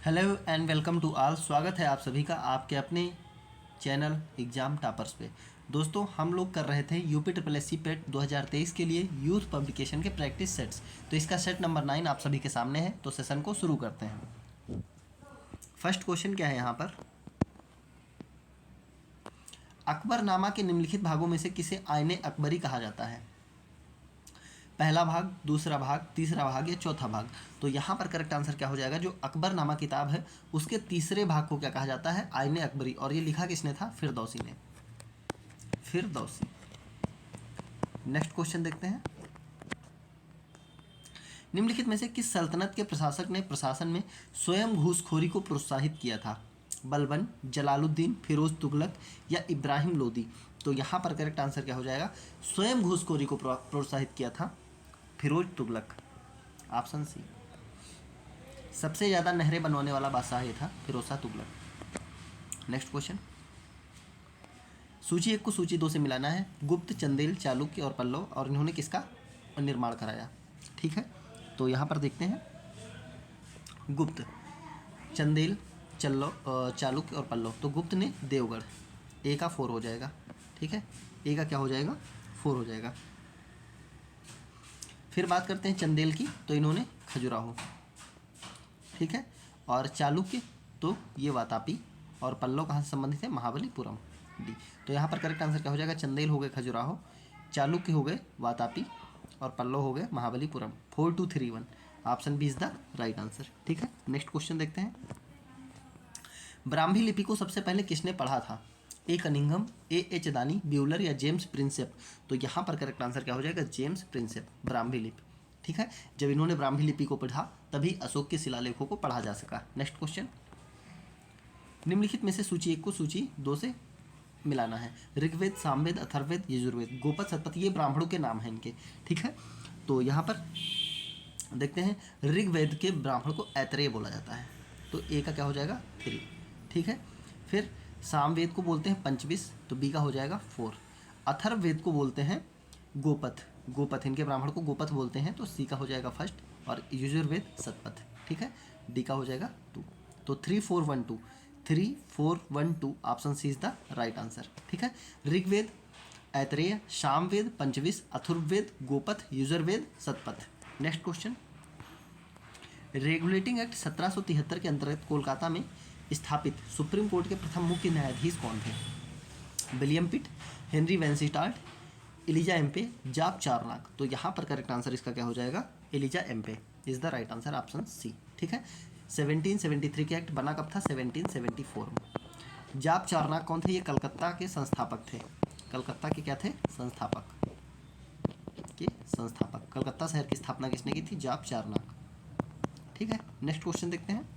Hello and welcome to all. स्वागत है आप सभी का आपके अपने चैनल एग्ज़ाम टॉपर्स पे। दोस्तों, हम लोग कर रहे थे यूपी ट्रिपल एस सी पेट 2023 के लिए यूथ पब्लिकेशन के प्रैक्टिस सेट्स। तो इसका सेट नंबर 9 आप सभी के सामने है, तो सेशन को शुरू करते हैं। फर्स्ट क्वेश्चन क्या है यहाँ पर, अकबरनामा के निम्नलिखित भागों में से किसे आईने अकबरी कहा जाता है? पहला भाग, दूसरा भाग, तीसरा भाग या चौथा भाग? तो यहाँ पर करेक्ट आंसर क्या हो जाएगा, जो अकबरनामा किताब है उसके तीसरे भाग को क्या कहा जाता है? आईने अकबरी। और ये लिखा किसने था? फिरदौसी ने, फिरदौसी। नेक्स्ट क्वेश्चन देखते हैं, निम्नलिखित में से किस सल्तनत के प्रशासक ने प्रशासन में स्वयं घूसखोरी को प्रोत्साहित किया था? बलबन, जलालुद्दीन, फिरोज तुगलक या इब्राहिम लोदी? तो यहाँ पर करेक्ट आंसर क्या हो जाएगा, स्वयं घूसखोरी को प्रोत्साहित किया था फिरोज तुगलक, ऑप्शन सी। सबसे ज़्यादा नहरें बनवाने वाला बादशाह ये था फिरोज शाह तुगलक। नेक्स्ट क्वेश्चन, सूची 1 को सूची 2 से मिलाना है। गुप्त, चंदेल, चालुक्य और पल्लव, और इन्होंने किसका निर्माण कराया? ठीक है, तो यहाँ पर देखते हैं, गुप्त, चंदेल, चालुक्य और पल्लव। तो गुप्त ने देवगढ़, ए का 4 हो जाएगा। ठीक है, ए का क्या हो जाएगा? 4 हो जाएगा। फिर बात करते हैं चंदेल की, तो इन्होंने खजुराहो। ठीक है, और चालुक्य तो ये वातापी, और पल्लव कहाँ से संबंधित है? महाबलीपुरम, डी। तो यहाँ पर करेक्ट आंसर क्या हो जाएगा, चंदेल हो गए खजुराहो, चालुक्य हो गए वातापी, और पल्लव हो गए Mahabalipuram. 4231, option B is the right answer. ठीक है, नेक्स्ट क्वेश्चन देखते हैं, ब्राह्मी लिपि को सबसे पहले किसने पढ़ा था? ए कनिंघम, एच दानी, ब्यूलर या जेम्स प्रिंसेप? तो यहाँ पर करेक्ट आंसर क्या हो जाएगा, जेम्स प्रिंसेप, ब्राह्मी लिपि। ठीक है, जब इन्होंने ब्राह्मी लिपि को पढ़ा तभी अशोक के शिलालेखों को पढ़ा जा सका। नेक्स्ट क्वेश्चन, निम्नलिखित में से सूची 1 को सूची 2 से मिलाना है। ऋग्वेद, सामवेद, अथर्ववेद, यजुर्वेद। गोपद, सतपथ ये ब्राह्मणों के नाम हैं इनके। ठीक है, तो यहाँ पर देखते हैं, ऋग्वेद के ब्राह्मण को ऐतरेय बोला जाता है, तो ए का क्या हो जाएगा? 3। ठीक है, फिर सामवेद को बोलते हैं पंचविश, तो बी का हो जाएगा 4। अथर्ववेद को बोलते हैं गोपथ, गोपथ इनके ब्राह्मण को गोपथ बोलते हैं, तो सी का हो जाएगा फर्स्ट। और यजुर्वेद सतपथ, ठीक है, डी का हो जाएगा 2। तो 3412, 3412, option C is the right answer. ठीक है, Rigveda, Aitareya, Samaveda, Panchavimsha, Atharvaveda, Gopatha, Yajurveda, Shatapatha. Next question, regulating act 1773 के अंतर्गत कोलकाता में स्थापित सुप्रीम कोर्ट के प्रथम मुख्य न्यायाधीश कौन थे? William Pitt, Henry Vansittart, Elijah Impey, Job Charnock? तो यहाँ पर करेक्ट आंसर इसका क्या हो जाएगा, Elijah Impey is the right answer, option C. ठीक है, 1773 के एक्ट बना कब था? 1774 में। जाप चारनाक कौन थे? ये कलकत्ता के संस्थापक थे, कलकत्ता के क्या थे? संस्थापक के संस्थापक। कलकत्ता शहर की स्थापना किसने की थी? जाप चारनाक। ठीक है, नेक्स्ट क्वेश्चन देखते हैं,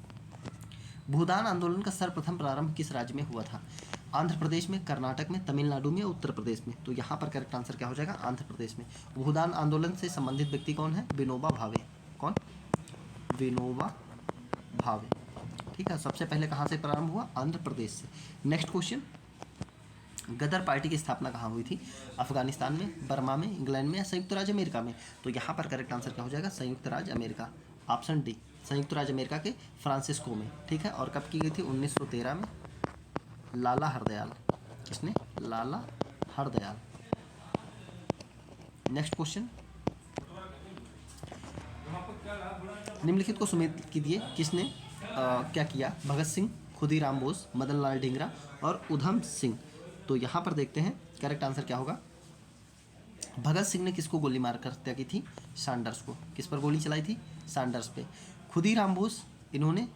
भूदान आंदोलन का सर्वप्रथम प्रारंभ किस राज्य में हुआ था? आंध्र प्रदेश में, कर्नाटक में, तमिलनाडु में, उत्तर प्रदेश में? तो यहाँ पर करेक्ट आंसर क्या हो जाएगा, आंध्र प्रदेश में। भूदान आंदोलन से संबंधित व्यक्ति कौन है? विनोबा भावे। कौन? विनोबा भावे। ठीक है, सबसे पहले कहाँ से प्रारंभ हुआ? आंध्र प्रदेश से। नेक्स्ट क्वेश्चन, गदर पार्टी की स्थापना कहाँ हुई थी? अफगानिस्तान में, बर्मा में, इंग्लैंड में या संयुक्त राज्य अमेरिका में? तो यहाँ पर करेक्ट आंसर क्या हो जाएगा, संयुक्त राज्य अमेरिका, ऑप्शन डी, संयुक्त राज्य अमेरिका के फ्रांसिस्को में। ठीक है, और कब की गई थी? 1913 में। लाला हरदयाल, किसने? लाला हरदयाल। नेक्स्ट क्वेश्चन, निम्नलिखित को सुमेलित कीजिए, किसने क्या किया? भगत सिंह, खुदीराम बोस, मदन लाल ढींगरा और उधम सिंह? तो यहाँ पर देखते हैं करेक्ट आंसर क्या होगा, भगत सिंह ने किसको गोली मारकर हत्या की थी? सैंडर्स को। किस पर गोली चलाई थी? सैंडर्स पे। खुदीराम बोस, इन्होंने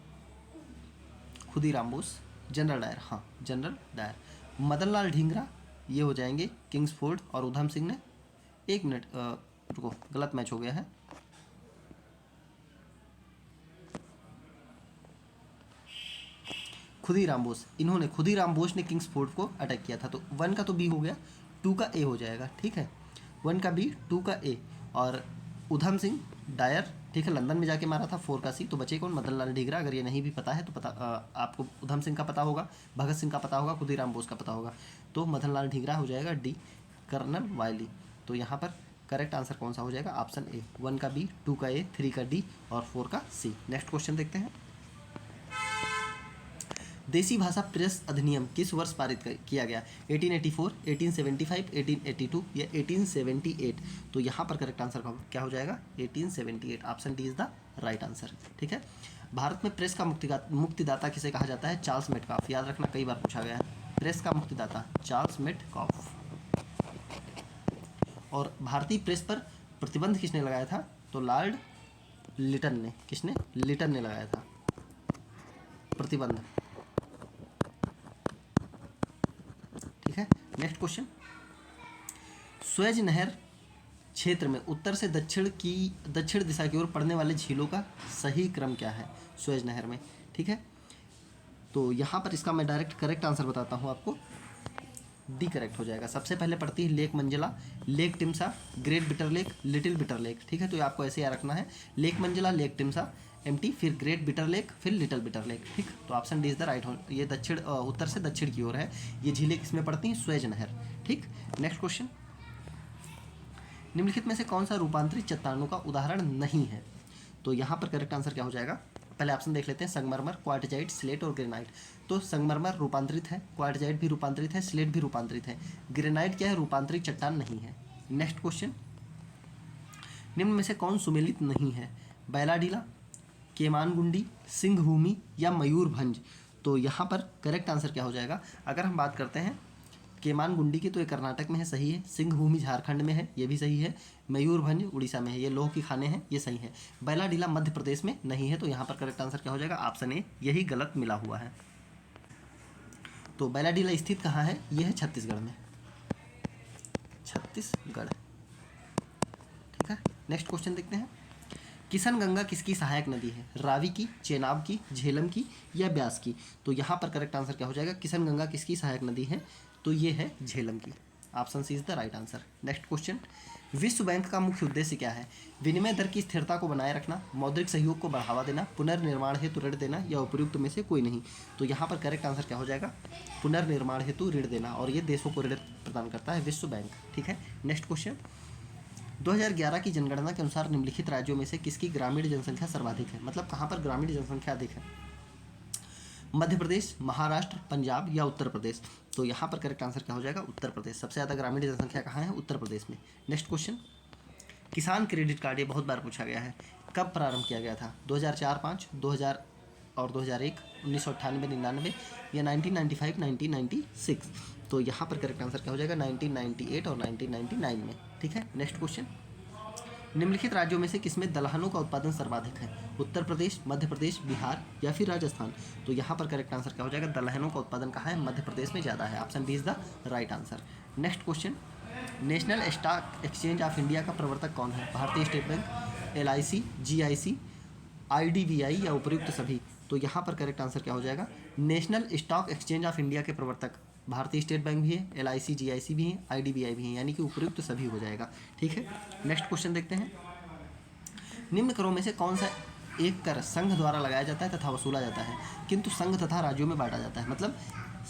खुदीराम बोस, जनरल डायर, हाँ जनरल डायर। मदन लाल ढींगरा ये हो जाएंगे किंग्सफोर्ड, और उधम सिंह ने, एक मिनट रुको, गलत मैच हो गया है, खुदीराम बोस, इन्होंने, खुदीराम बोस ने किंग्सफोर्ड को अटैक किया था। तो 1 का तो बी हो गया, 2 का ए हो जाएगा। ठीक है, 1 का बी, 2 का ए। और उधम सिंह डायर, ठीक है, लंदन में जाके मारा था, 4 का सी। तो बचे कौन? मदन लाल ढींगरा। अगर ये नहीं भी पता है तो पता आपको उधम सिंह का पता होगा, भगत सिंह का पता होगा, खुदीराम बोस का पता होगा, तो मदन लाल ढींगरा हो जाएगा डी, कर्नल वायली। तो यहाँ पर करेक्ट आंसर कौन सा हो जाएगा? ऑप्शन ए, 1 का बी, 2 का ए, 3 का डी और 4 का सी। नेक्स्ट क्वेश्चन देखते हैं, देसी भाषा प्रेस अधिनियम किस वर्ष पारित किया गया? 1884, 1875, 1882 या 1878? तो यहाँ पर करेक्ट आंसर क्या हो जाएगा? 1878। Option D is the right answer. ठीक है। भारत में प्रेस का मुक्तिदाता किसे कहा जाता है? Charles Metcalfe. याद रखना, कई बार पूछा गया है। प्रेस का मुक्तिदाता चार्ल्स मेटकाफ। और भारतीय प्रेस पर प्रतिबंध किसने लगाया था? तो लॉर्ड लिटन ने। किसने? लिटन ने लगाया था प्रतिबंध। ठीक है। नेक्स्ट क्वेश्चन, स्वेज नहर क्षेत्र में उत्तर से दक्षिण दिशा की ओर पड़ने वाले झीलों का सही क्रम क्या है स्वेज नहर में? ठीक है। तो यहाँ पर इसका मैं डायरेक्ट करेक्ट आंसर बताता हूँ आपको। डी करेक्ट हो जाएगा। सबसे पहले पड़ती है lake Manzala, lake Timsah, great bitter lake, little bitter lake. ठीक है। तो ये आपको ऐसे याद रखना है, लेक मंजिला, लेक टिम्सा, एम्प्टी, फिर ग्रेट बिटर लेक, फिर लिटिल बिटर लेक। ठीक। तो option D is the right. ये उत्तर से दक्षिण की ओर है। ये झीलें किसमें पड़ती हैं? स्वेज नहर। ठीक। नेक्स्ट क्वेश्चन, निम्नलिखित में से कौन सा रूपांतरित चट्टानों का उदाहरण नहीं है? तो यहाँ पर करेक्ट आंसर क्या हो जाएगा? पहले ऑप्शन देख लेते हैं, संगमरमर, क्वार्टजाइट, स्लेट और ग्रेनाइट। तो संगमरमर रूपांतरित है, क्वार्टजाइट भी रूपांतरित है, स्लेट भी रूपांतरित है। ग्रेनाइट क्या है? रूपांतरित चट्टान नहीं है। नेक्स्ट क्वेश्चन, निम्न में से कौन सुमेलित नहीं है? बैलाडीला, केमानगुंडी, सिंहभूमि या मयूरभंज? तो यहाँ पर करेक्ट आंसर क्या हो जाएगा? अगर हम बात करते हैं केमानगुंडी की, तो ये कर्नाटक में है, सही है। सिंहभूमि झारखंड में है, ये भी सही है। मयूरभंज उड़ीसा में है, ये लोह की खाने हैं, ये सही है। बैलाडीला मध्य प्रदेश में नहीं है, तो यहाँ पर करेक्ट आंसर क्या हो जाएगा? ऑप्शन ए, यही गलत मिला हुआ है। तो बैलाडीला स्थित कहाँ है? ये है छत्तीसगढ़ में, छत्तीसगढ़। ठीक है। नेक्स्ट क्वेश्चन देखते हैं, किशनगंगा किसकी सहायक नदी है? रावी की, चेनाब की, झेलम की या ब्यास की? तो यहाँ पर करेक्ट आंसर क्या हो जाएगा? किशनगंगा किसकी सहायक नदी है? तो ये है झेलम की। Option C is the right answer. Next question, विश्व बैंक का मुख्य उद्देश्य क्या है? विनिमय दर की स्थिरता को बनाए रखना, मौद्रिक सहयोग को बढ़ावा देना, पुनर्निर्माण हेतु ऋण देना या उपयुक्त में से कोई नहीं? तो यहाँ पर करेक्ट आंसर क्या हो जाएगा? पुनर्निर्माण हेतु ऋण देना, और ये देशों को ऋण प्रदान करता है विश्व बैंक। ठीक है। नेक्स्ट क्वेश्चन, 2011 की जनगणना के अनुसार निम्नलिखित राज्यों में से किसकी ग्रामीण जनसंख्या सर्वाधिक है? मतलब कहाँ पर ग्रामीण जनसंख्या अधिक है? मध्य प्रदेश, महाराष्ट्र, पंजाब या उत्तर प्रदेश? तो यहाँ पर करेक्ट आंसर क्या हो जाएगा? उत्तर प्रदेश। सबसे ज़्यादा ग्रामीण जनसंख्या कहाँ है? उत्तर प्रदेश में। नेक्स्ट क्वेश्चन, किसान क्रेडिट कार्ड, ये बहुत बार पूछा गया है, कब प्रारंभ किया गया था? 2004-05, 2000 और 2001, 1998-99 या 1995-1996? तो यहाँ पर करेक्ट आंसर क्या हो जाएगा? 1998 और 1999 में। ठीक है। नेक्स्ट क्वेश्चन, निम्नलिखित राज्यों में से किसमें दलहनों का उत्पादन सर्वाधिक है? उत्तर प्रदेश, मध्य प्रदेश, बिहार या फिर राजस्थान? तो यहाँ पर करेक्ट आंसर क्या हो जाएगा? दलहनों का उत्पादन कहाँ है? मध्य प्रदेश में ज़्यादा है। Option B is the right answer. Next question, national stock exchange of India का प्रवर्तक कौन है? भारतीय state bank, LIC, GIC, IDBI या उपयुक्त सभी? तो यहाँ पर करेक्ट आंसर क्या हो जाएगा? National stock exchange of India के प्रवर्तक भारतीय स्टेट बैंक भी है, LIC, GIC भी है, IDBI भी है, यानी कि उपयुक्त सभी हो जाएगा। ठीक है। नेक्स्ट क्वेश्चन देखते हैं, निम्न करों में से कौन सा एक कर संघ द्वारा लगाया जाता है तथा वसूला जाता है, किंतु संघ तथा राज्यों में बांटा जाता है? मतलब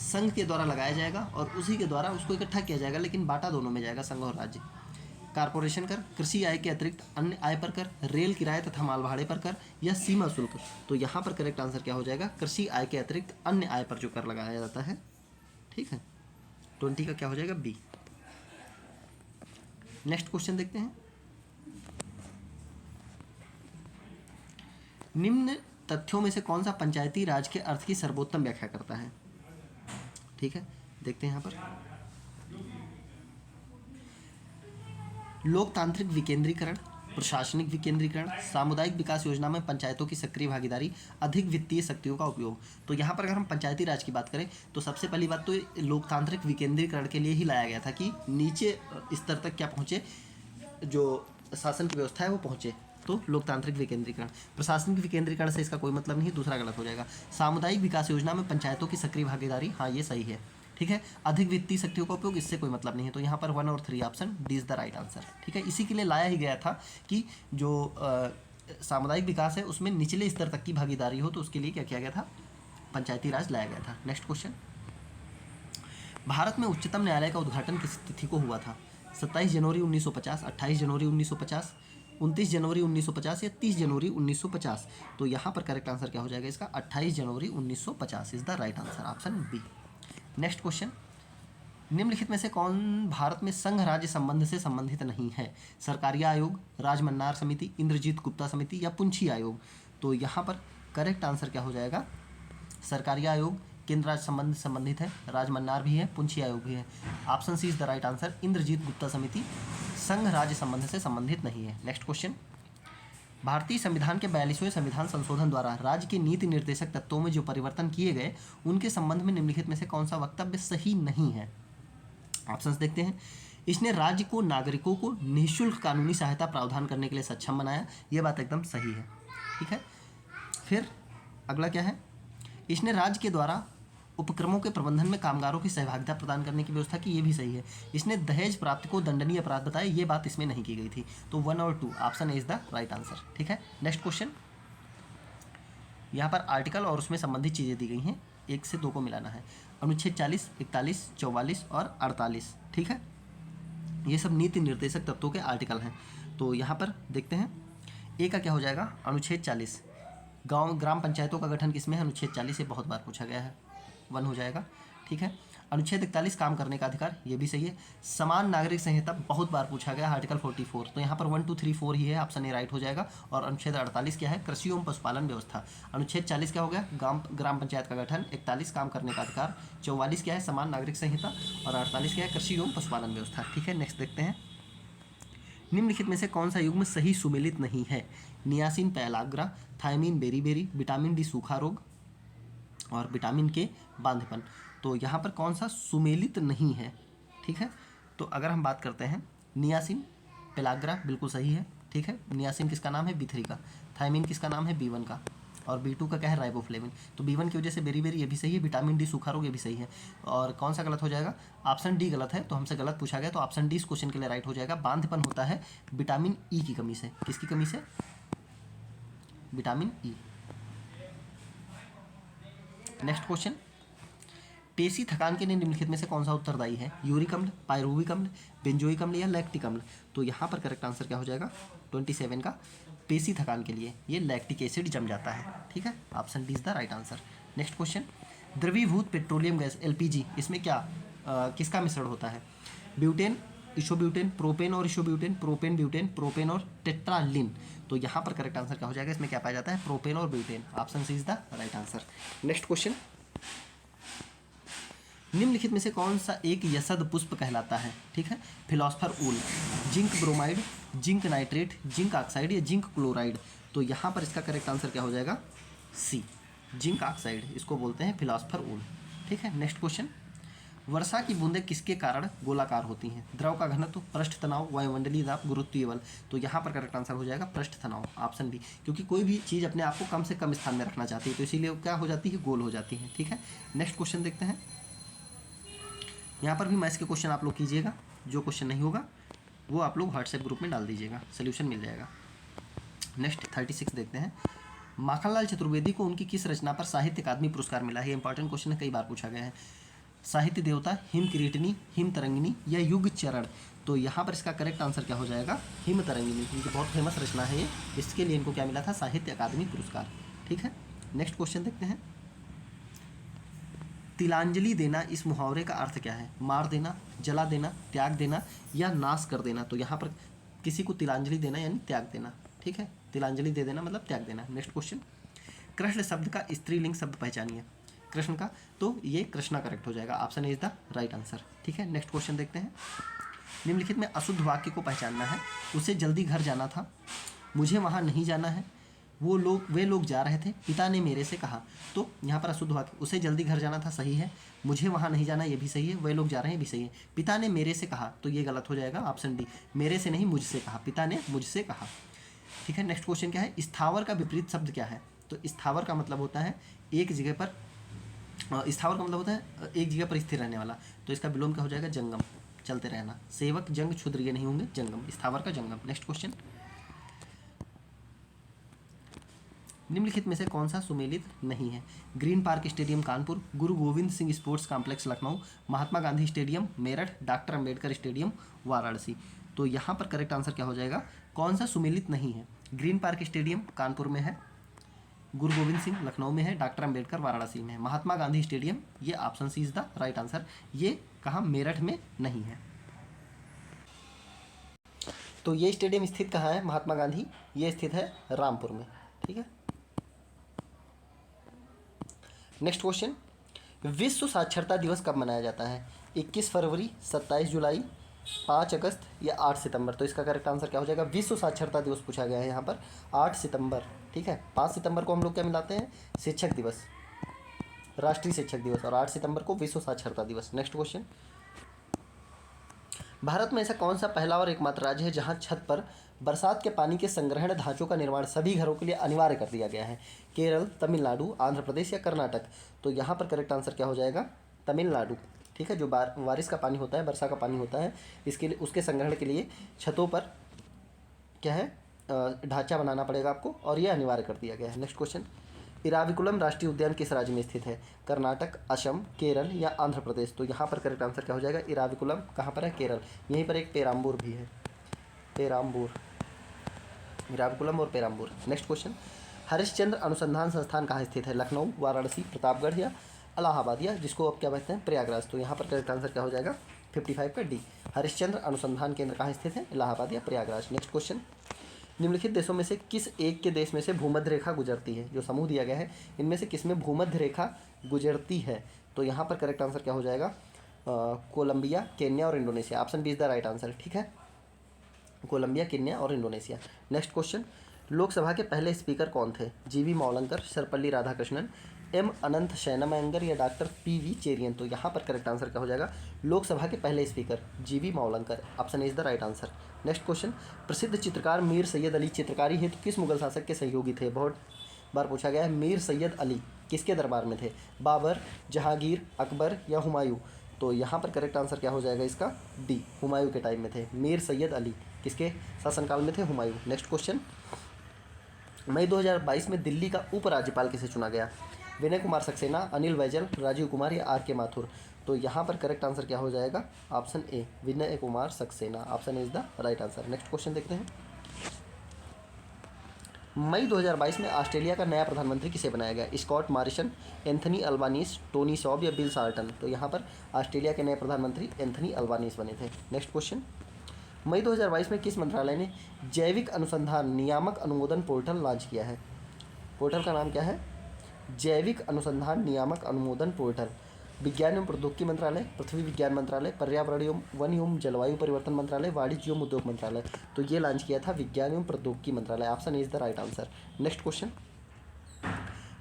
संघ के द्वारा लगाया जाएगा और उसी के द्वारा उसको इकट्ठा किया जाएगा, लेकिन बांटा दोनों में जाएगा, संघ और राज्य। कारपोरेशन कर, कृषि आय के अतिरिक्त अन्य आय पर कर, रेल किराए तथा माल भाड़े पर कर या सीमा शुल्क? तो यहाँ पर करेक्ट आंसर क्या हो जाएगा? कृषि आय के अतिरिक्त अन्य आय पर जो कर लगाया जाता है। ठीक है। 20 का क्या हो जाएगा? बी। नेक्स्ट क्वेश्चन देखते हैं, निम्न तथ्यों में से कौन सा पंचायती राज के अर्थ की सर्वोत्तम व्याख्या करता है? ठीक है। देखते हैं यहाँ पर, लोकतांत्रिक विकेंद्रीकरण, प्रशासनिक विकेंद्रीकरण, सामुदायिक विकास योजना में पंचायतों की सक्रिय भागीदारी, अधिक वित्तीय शक्तियों का उपयोग। तो यहाँ पर अगर हम पंचायती राज की बात करें तो सबसे पहली बात तो लोकतांत्रिक विकेंद्रीकरण के लिए ही लाया गया था कि नीचे स्तर तक क्या पहुँचे, जो शासन की व्यवस्था है वो पहुँचे। तो लोकतांत्रिक विकेंद्रीकरण। प्रशासनिक विकेंद्रीकरण से इसका कोई मतलब नहीं, दूसरा गलत हो जाएगा। सामुदायिक विकास योजना में पंचायतों की सक्रिय भागीदारी, हाँ ये सही है। ठीक है। अधिक वित्तीय शक्तियों का उपयोग, इससे कोई मतलब नहीं है। तो यहाँ पर 1 और 3 option D is the right answer. ठीक है। इसी के लिए लाया ही गया था कि जो सामुदायिक विकास है उसमें निचले स्तर तक की भागीदारी हो, तो उसके लिए क्या किया गया था? पंचायती राज लाया गया था। नेक्स्ट क्वेश्चन, भारत में उच्चतम न्यायालय का उद्घाटन किस तिथि को हुआ था? 27 जनवरी 1950, 28 जनवरी 1950, 29 जनवरी 1950 या 30 जनवरी 1950? तो यहाँ पर करेक्ट आंसर क्या हो जाएगा इसका? 28 जनवरी 1950 is the right answer, option B. Next question, निम्नलिखित में से कौन भारत में संघ राज्य संबंध से संबंधित नहीं है? सरकारी आयोग, राजमन्नार समिति, इंद्रजीत गुप्ता समिति या पुंछी आयोग? तो यहाँ पर करेक्ट आंसर क्या हो जाएगा? सरकारी आयोग केंद्र राज्य संबंध से संबंधित है, राजमन्नार भी है, पुंछी आयोग भी है। Option C is the right answer. Indrajit Gupta समिति संघ राज्य संबंध से संबंधित नहीं है। नेक्स्ट क्वेश्चन, भारतीय संविधान के 42वें संविधान संशोधन द्वारा राज्य के नीति निर्देशक तत्वों में जो परिवर्तन किए गए उनके संबंध में निम्नलिखित में से कौन सा वक्तव्य सही नहीं है? ऑप्शंस देखते हैं। इसने राज्य को नागरिकों को निःशुल्क कानूनी सहायता प्रावधान करने के लिए सक्षम बनाया, यह बात एकदम सही है, ठीक है। फिर अगला क्या है? इसने राज्य के द्वारा उपक्रमों के प्रबंधन में कामगारों की सहभागिता प्रदान करने की व्यवस्था की, ये भी सही है। इसने दहेज प्राप्ति को दंडनीय अपराध बताया, ये बात इसमें नहीं की गई थी। तो 1 और 2 option A is the right answer, ठीक है। नेक्स्ट क्वेश्चन, यहाँ पर आर्टिकल और उसमें संबंधित चीज़ें दी गई हैं, 1 से 2 को मिलाना है। अनुच्छेद 40, 41, 44 और 48, ठीक है। ये सब नीति निर्देशक तत्वों के आर्टिकल हैं। तो यहाँ पर देखते हैं, ए का क्या हो जाएगा? अनुच्छेद 40, ग्राम पंचायतों का गठन किसमें है? अनुच्छेद 40 से बहुत बार पूछा गया है, 1 हो जाएगा, ठीक है। अनुच्छेद 41 काम करने का अधिकार, ये भी सही है। समान नागरिक संहिता बहुत बार पूछा गया, आर्टिकल 44, तो यहाँ पर 1 2 3 4 ही है, ऑप्शन ए राइट हो जाएगा। और अनुच्छेद 48 क्या है? कृषि एवं पशुपालन व्यवस्था। अनुच्छेद 40 क्या हो गया? ग्राम पंचायत का गठन। 41 काम करने का अधिकार। 44 क्या है? समान नागरिक संहिता। और 48 क्या है? कृषि एवं पशुपालन व्यवस्था, ठीक है। नेक्स्ट देखते हैं, निम्नलिखित में से कौन सा युग्म सही सुमेलित नहीं है? Niacin pellagra, thiamine beriberi, vitamin D सूखा रोग और विटामिन के बांझपन। तो यहाँ पर कौन सा सुमेलित नहीं है, ठीक है। तो अगर हम बात करते हैं, नियासिन पेलाग्रा बिल्कुल सही है, ठीक है। नियासिन किसका नाम है? B3 का। थायमीन किसका नाम है? B1 का। और B2 का क्या है? राइबोफ्लेविन। तो B1 की वजह से बेरीबेरी, ये भी सही है। विटामिन डी सूखा रोग, ये भी सही है। और कौन सा गलत हो जाएगा? ऑप्शन डी गलत है, तो हमसे गलत पूछा गया, तो ऑप्शन डी इस क्वेश्चन के लिए राइट हो जाएगा। बांझपन होता है विटामिन ई की कमी से। किसकी कमी से? Vitamin E. नेक्स्ट क्वेश्चन, पेशी थकान के लिए निम्नलिखित में से कौन सा उत्तरदायी है? यूरिक अम्ल, पायरुविक अम्ल, बेंजोइक अम्ल या लैक्टिक अम्ल? तो यहाँ पर करेक्ट आंसर क्या हो जाएगा? 27 का। पेशी थकान के लिए ये लैक्टिक एसिड जम जाता है, ठीक है। Option D is the right answer. Next question, द्रवीभूत पेट्रोलियम गैस LPG, इसमें क्या किसका मिश्रण होता है? ब्यूटेन, इशोब्यूटेन, प्रोपेन और इशोब्यूटेन, प्रोपेन ब्यूटेन, प्रोपेन और टेट्रालिन। तो यहाँ पर करेक्ट आंसर क्या हो जाएगा? इसमें क्या पाया जाता है? प्रोपेन और butane. Option C is the right answer. Next question, निम्नलिखित में से कौन सा एक यशद पुष्प कहलाता है? ठीक है, philosopher wool, zinc bromide, zinc nitrate, zinc oxide या जिंक क्लोराइड? तो यहाँ पर इसका करेक्ट आंसर क्या हो जाएगा? सी, जिंक ऑक्साइड, इसको बोलते हैं फिलॉसफर ऊल, ठीक है। नेक्स्ट क्वेश्चन, वर्षा की बूंदें किसके कारण गोलाकार होती हैं? द्रव का घनत्व, पृष्ठ तनाव, वायुमंडलीय दाब, गुरुत्वीय बल? तो यहाँ पर करेक्ट आंसर हो जाएगा पृष्ठ तनाव, ऑप्शन बी। क्योंकि कोई भी चीज़ अपने आप को कम से कम स्थान में रखना चाहती है, तो इसीलिए क्या हो जाती है? गोल हो जाती है, ठीक है। नेक्स्ट क्वेश्चन देखते हैं। यहाँ पर भी मैथ्स के क्वेश्चन आप लोग कीजिएगा, जो क्वेश्चन नहीं होगा वो आप लोग व्हाट्सएप ग्रुप में डाल दीजिएगा, सोल्यूशन मिल जाएगा। नेक्स्ट 36 देखते हैं। माखनलाल चतुर्वेदी को उनकी किस रचना पर साहित्य अकादमी पुरस्कार मिला है? ये इंपॉर्टेंट क्वेश्चन है, कई बार पूछा गया है। साहित्य देवता, हिम किरीटनी, हिम तरंगिनी या युग चरण? तो यहाँ पर इसका करेक्ट आंसर क्या हो जाएगा? हिम तरंगिनी, क्योंकि बहुत फेमस रचना है ये, इसके लिए इनको क्या मिला था? साहित्य अकादमी पुरस्कार, ठीक है। नेक्स्ट क्वेश्चन देखते हैं। तिलांजलि देना, इस मुहावरे का अर्थ क्या है? मार देना, जला देना, त्याग देना या नाश कर देना? तो यहाँ पर किसी को तिलांजलि देना यानी त्याग देना, ठीक है। तिलांजलि दे देना मतलब त्याग देना। नेक्स्ट क्वेश्चन, कृष्ण शब्द का स्त्रीलिंग शब्द पहचानिए। कृष्ण का, तो ये कृष्णा करेक्ट हो जाएगा, option A is the right answer, ठीक है। नेक्स्ट क्वेश्चन देखते हैं। निम्नलिखित में अशुद्ध वाक्य को पहचानना है। उसे जल्दी घर जाना था, मुझे वहाँ नहीं जाना है, वे लोग जा रहे थे, पिता ने मेरे से कहा। तो यहाँ पर अशुद्ध वाक्य, उसे जल्दी घर जाना था सही है, मुझे वहाँ नहीं जाना ये भी सही है, वे लोग जा रहे हैं भी सही है, पिता ने मेरे से कहा तो ये गलत हो जाएगा, ऑप्शन डी, मेरे से नहीं मुझसे कहा, पिता ने मुझसे कहा, ठीक है। नेक्स्ट क्वेश्चन क्या है? स्थावर का विपरीत शब्द क्या है? तो स्थावर का मतलब होता है एक जगह पर, स्थावर का मतलब होता है एक जगह पर स्थिर रहने वाला, तो इसका विलोम क्या हो जाएगा? जंगम, चलते रहना। सेवक, जंग, क्षुद्र ये नहीं होंगे, जंगम, स्थावर का जंगम। नेक्स्ट क्वेश्चन, निम्नलिखित में से कौन सा सुमेलित नहीं है? Green park stadium Kanpur, Guru Gobind Singh sports complex Lucknow, Mahatma Gandhi stadium Meerut, doctor Ambedkar stadium Varanasi? तो यहाँ पर करेक्ट आंसर क्या हो जाएगा? कौन सा सुमेलित नहीं है? ग्रीन पार्क स्टेडियम कानपुर में है, गुरु गोविंद सिंह लखनऊ में है, डॉक्टर अंबेडकर वाराणसी में है, महात्मा गांधी स्टेडियम, ये option C is the right answer. ये कहाँ? मेरठ में नहीं है। तो ये स्टेडियम स्थित कहाँ है महात्मा गांधी? ये स्थित है रामपुर में। ठीक है, नेक्स्ट क्वेश्चन, विश्व साक्षरता दिवस कब मनाया जाता है? 21 फरवरी, 27 जुलाई, 5 अगस्त या 8 सितंबर? तो इसका करेक्ट आंसर क्या हो जाएगा? विश्व साक्षरता दिवस पूछा गया है यहाँ पर, 8 सितंबर। ठीक है, 5 सितंबर को हम लोग क्या मिलाते हैं? शिक्षक दिवस, राष्ट्रीय शिक्षक दिवस, और 8 सितंबर को विश्व साक्षरता दिवस। नेक्स्ट क्वेश्चन, भारत में ऐसा कौन सा पहला और एकमात्र राज्य है जहां छत पर बरसात के पानी के संग्रहण ढांचों का निर्माण सभी घरों के लिए अनिवार्य कर दिया गया है? केरल, तमिलनाडु, आंध्र प्रदेश या कर्नाटक? तो यहाँ पर करेक्ट आंसर क्या हो जाएगा? तमिलनाडु। ठीक है, जो बारिश का पानी होता है, वर्षा का पानी होता है, इसके लिए, उसके संग्रहण के लिए छतों पर क्या है, ढांचा बनाना पड़ेगा आपको, और यह अनिवार्य कर दिया गया है। नेक्स्ट क्वेश्चन, इराविकुलम राष्ट्रीय उद्यान किस राज्य में स्थित है? कर्नाटक, असम, केरल या आंध्र प्रदेश? तो यहाँ पर करेक्ट आंसर क्या हो जाएगा? इराविकुलम कहाँ पर है? केरल। यहीं पर एक पेराम्बूर भी है, पेराम्बूर, इराविकुलम और पेराम्बूर। नेक्स्ट क्वेश्चन, हरिश्चंद्र अनुसंधान संस्थान कहाँ स्थित है? लखनऊ, वाराणसी, प्रतापगढ़ या इलाहाबाद, या जिसको आप क्या कहते हैं, प्रयागराज? तो यहाँ पर करेक्ट आंसर क्या हो जाएगा? 55 का डी। हरिश्चंद्र अनुसंधान केंद्र कहाँ स्थित है? इलाहाबाद या प्रयागराज। नेक्स्ट क्वेश्चन, निम्नलिखित देशों में से किस एक के देश में से भूमध्य रेखा गुजरती है? जो समूह दिया गया है, इनमें से किस में भूमध्य रेखा गुजरती है? तो यहाँ पर करेक्ट आंसर क्या हो जाएगा? कोलंबिया, केन्या और Indonesia. Option B is the right answer. ठीक है, कोलंबिया, केन्या और इंडोनेशिया। नेक्स्ट क्वेश्चन, लोकसभा के पहले स्पीकर कौन थे? G V Mavalankar, Sarvepalli Radhakrishnan, M Ananthasayanam Ayyangar या डॉक्टर पीवी चेरियन? तो यहाँ पर करेक्ट आंसर क्या हो जाएगा? लोकसभा के पहले स्पीकर जीवी Mavalankar. Option is the right answer. Next question, प्रसिद्ध चित्रकार मीर सैयद अली चित्रकारी हेतु किस मुगल शासक के सहयोगी थे? बहुत बार पूछा गया है। मीर सैयद अली किसके दरबार में थे? बाबर, जहांगीर, अकबर या हुमायूं? तो यहाँ पर करेक्ट आंसर क्या हो जाएगा इसका? डी, हुमायूं के टाइम में थे। मीर सैयद अली किसके शासनकाल में थे? हुमायूं। नेक्स्ट क्वेश्चन, मई 2022 में दिल्ली का उपराज्यपाल किसे चुना गया? विनय कुमार सक्सेना, अनिल बैजल, राजीव कुमार या आर के माथुर? तो यहाँ पर करेक्ट आंसर क्या हो जाएगा? Option A, Vinay Kumar Saxena. Option is the right answer. Next question देखते हैं, मई 2022 में ऑस्ट्रेलिया का नया प्रधानमंत्री किसे बनाया गया? Scott Morrison, Anthony Albanese, Tony शॉब या बिल शार्टन? तो यहाँ पर ऑस्ट्रेलिया के नए प्रधानमंत्री एंथनी अल्बानीज बने थे। नेक्स्ट क्वेश्चन, मई 2022 में किस मंत्रालय ने जैविक अनुसंधान नियामक अनुमोदन पोर्टल लॉन्च किया है? पोर्टल का नाम क्या है? जैविक अनुसंधान नियामक अनुमोदन पोर्टल। विज्ञान एवं प्रौद्योगिकी मंत्रालय, पृथ्वी विज्ञान मंत्रालय, पर्यावरण एवं वन एवं जलवायु परिवर्तन मंत्रालय, वाणिज्य एवं उद्योग मंत्रालय? तो ये लॉन्च किया था विज्ञान एवं प्रौद्योगिकी मंत्रालय। Option is the right answer. Next question,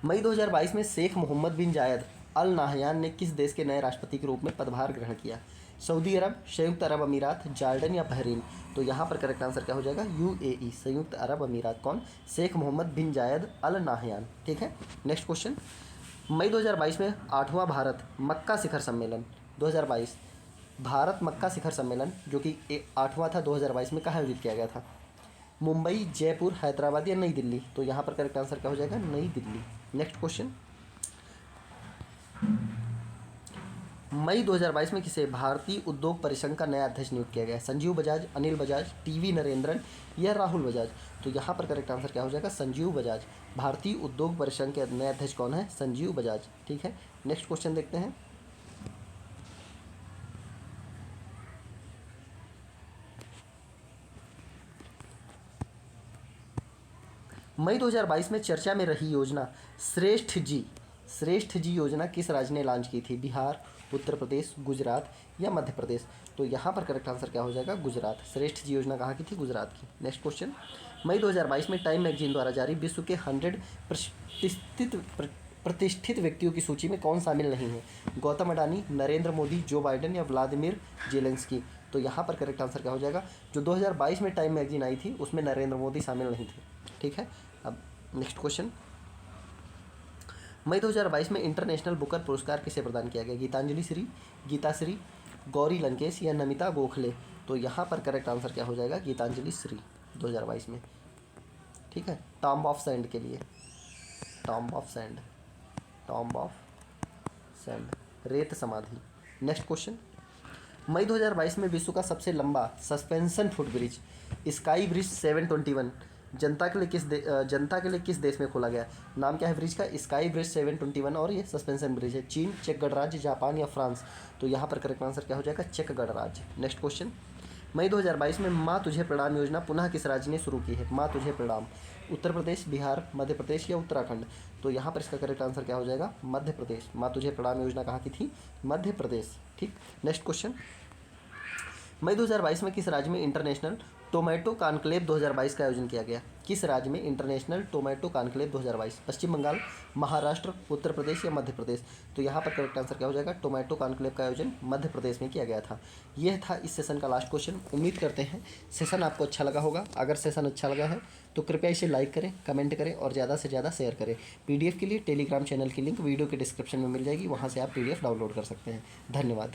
मई 2022 में शेख मोहम्मद बिन जायद अल नाहयान ने किस देश के नए राष्ट्रपति के रूप में पदभार ग्रहण किया? सऊदी अरब, संयुक्त अरब अमीरात, जॉर्डन या बहरीन? तो यहाँ पर करेक्ट आंसर क्या हो जाएगा? यूएई, संयुक्त अरब अमीरात। कौन? शेख मोहम्मद बिन जायद अल नाहयान। ठीक है, नेक्स्ट क्वेश्चन, मई 2022 में 8वां भारत मक्का शिखर सम्मेलन 2022, भारत मक्का शिखर सम्मेलन जो कि 8वां था 2022 में, कहाँ आयोजित किया गया था? मुंबई, जयपुर, हैदराबाद या नई दिल्ली? तो यहाँ पर करेक्ट आंसर क्या हो जाएगा? नई दिल्ली। नेक्स्ट क्वेश्चन, मई 2022 में किसे भारतीय उद्योग परिसंघ का नया अध्यक्ष नियुक्त किया गया? संजीव बजाज, अनिल बजाज, टीवी नरेंद्रन या राहुल बजाज? तो यहाँ पर करेक्ट आंसर क्या हो जाएगा? संजीव बजाज। भारतीय उद्योग परिसंघ के नए अध्यक्ष कौन है? संजीव बजाज। ठीक है, नेक्स्ट क्वेश्चन देखते हैं, मई 2022 में चर्चा में रही योजना श्रेष्ठ जी योजना किस राज्य ने लॉन्च की थी? बिहार, उत्तर प्रदेश, गुजरात या मध्य प्रदेश? तो यहाँ पर करेक्ट आंसर क्या हो जाएगा? गुजरात। श्रेष्ठ जी योजना कहाँ की थी? गुजरात की। नेक्स्ट क्वेश्चन, मई 2022 में टाइम मैगजीन द्वारा जारी विश्व के 100 प्रतिष्ठित व्यक्तियों की सूची में कौन शामिल नहीं है? गौतम अडानी, नरेंद्र मोदी, जो बाइडेन या व्लादिमीर जेलेंस्की? तो यहाँ पर करेक्ट आंसर क्या हो जाएगा? जो 2022 में टाइम मैगजीन आई थी उसमें नरेंद्र मोदी शामिल नहीं थे। ठीक है, अब नेक्स्ट क्वेश्चन, मई 2022 में इंटरनेशनल बुकर पुरस्कार किसे प्रदान किया गया? गीतांजलि श्री, गीता श्री, गौरी लंकेश या नमिता गोखले? तो यहाँ पर करेक्ट आंसर क्या हो जाएगा? गीतांजलि श्री 2022 में। ठीक है, टॉम्ब ऑफ सैंड के लिए, टॉम्ब ऑफ सैंड, रेत समाधि। नेक्स्ट क्वेश्चन, मई 2022 में विश्व का सबसे लंबा suspension foot bridge sky bridge 721 जनता के लिए किस देश में खोला गया? नाम क्या है ब्रिज का? स्काई ब्रिज 721 और ये सस्पेंशन ब्रिज है चीन, चेक गणराज्य, जापान या फ्रांस? तो यहाँ पर करेक्ट आंसर क्या हो जाएगा? चेक गणराज्य। नेक्स्ट क्वेश्चन, मई 2022 में माँ तुझे प्रणाम योजना पुनः किस राज्य ने शुरू की है? माँ तुझे प्रणाम, उत्तर प्रदेश, बिहार, मध्य प्रदेश या उत्तराखंड? तो यहाँ पर इसका करेक्ट आंसर क्या हो जाएगा? मध्य प्रदेश। माँ तुझे प्रणाम योजना कहाँ की थी? मध्य प्रदेश। ठीक। नेक्स्ट क्वेश्चन, मई 2022 में किस राज्य में इंटरनेशनल टोमेटो कॉन्क्लेव 2022 का आयोजन किया गया? किस राज्य में इंटरनेशनल टोमेटो कॉन्क्लेव 2022? पश्चिम बंगाल, महाराष्ट्र, उत्तर प्रदेश या मध्य प्रदेश? तो यहाँ पर करेक्ट आंसर क्या हो जाएगा? टोमेटो कॉन्क्लेव का आयोजन मध्य प्रदेश में किया गया था। यह था इस सेशन का लास्ट क्वेश्चन। उम्मीद करते हैं सेशन आपको अच्छा लगा होगा। अगर सेशन अच्छा लगा है तो कृपया इसे लाइक करें, कमेंट करें और ज़्यादा से ज़्यादा शेयर करें। PDF के लिए टेलीग्राम चैनल की लिंक वीडियो के डिस्क्रिप्शन में मिल जाएगी, वहाँ से आप PDF डाउनलोड कर सकते हैं। धन्यवाद।